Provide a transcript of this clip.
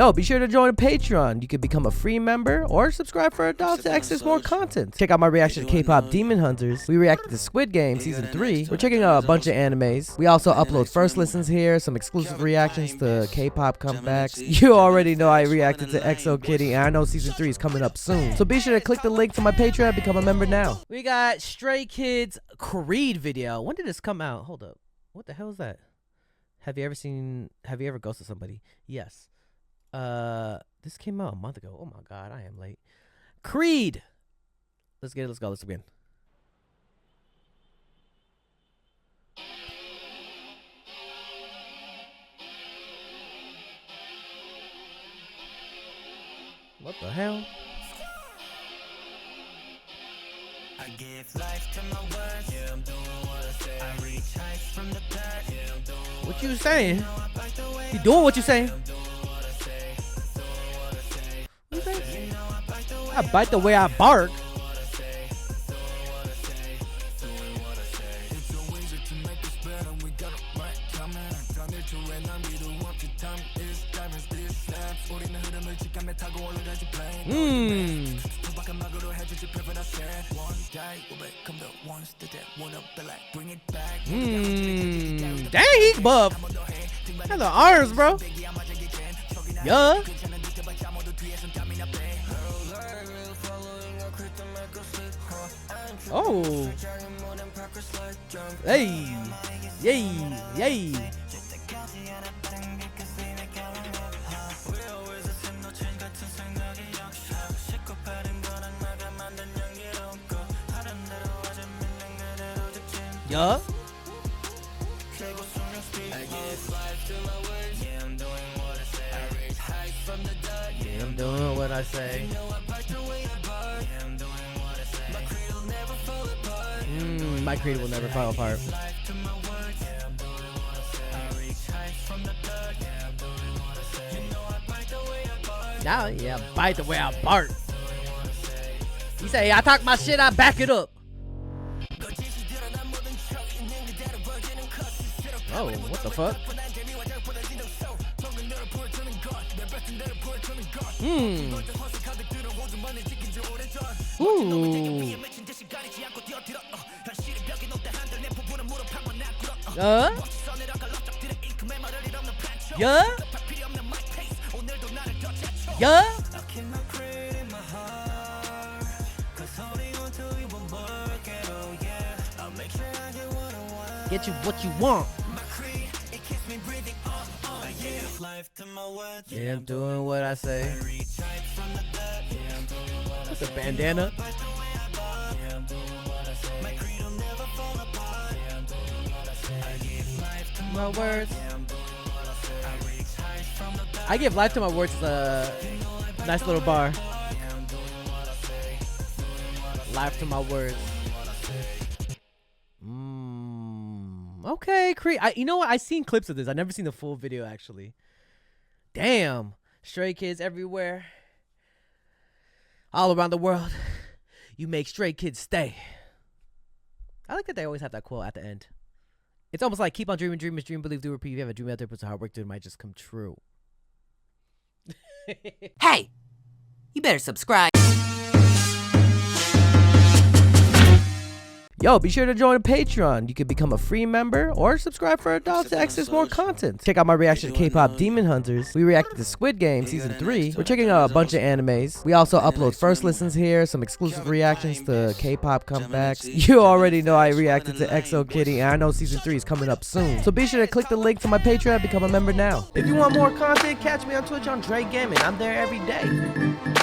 Yo, be sure to join Patreon. You can become a free member or subscribe for $1 to access more content. Check out my reaction to K-pop Demon Hunters. We reacted to Squid Game Season 3. We're checking out a bunch of animes. We also upload first listens here, some exclusive reactions to K-pop comebacks. You already know I reacted to EXO Kitty, and I know Season 3 is coming up soon. So be sure to click the link to my Patreon and become a member now. We got Stray Kids Creed video. When did this come out? Hold up. What the hell is that? Have you ever ghosted somebody? Yes. This came out a month ago. Oh my god, I am late. Creed. Let's get it. Let's go. Let's begin. What the hell? I give life to my words. Yeah, I'm doing what I say. I reach heights from the dirt. Yeah, I'm doing what you saying? You doing what you saying? What you saying? I bite the way I bark. Dang, he buff. That's the arms, bro. Yeah. Oh. Hey. Yay. Yay. Yeah. I'm doing what I say. My creed will never fall apart. Now, yeah, bite the way I bark. He say, I talk my shit, I back it up. Oh, what the fuck? Ooh. Yeah. Yeah. Get you what you want. Yeah, I'm doing what I say. What's a bandana? My words. I give life to my words is a nice little bar. Life to my words. Okay, Creed. You know what? I seen clips of this. I never seen the full video actually. Damn. Stray kids everywhere. All around the world. You make stray kids stay. I like that they always have that quote at the end. It's almost like keep on dreaming, dreamers, dream, believe, do, repeat. If you have a dream out there, puts a hard work to it, might just come true. Hey, you better subscribe. Yo, be sure to join Patreon. You can become a free member or subscribe for $1 to access more content. Check out my reaction to K-pop Demon Hunters. We reacted to Squid Game Season 3. We're checking out a bunch of animes. We also upload first listens here, some exclusive reactions to K-pop comebacks. You already know I reacted to EXO Kitty, and I know Season 3 is coming up soon. So be sure to click the link to my Patreon and become a member now. If you want more content, catch me on Twitch on JREAMERS. I'm there every day.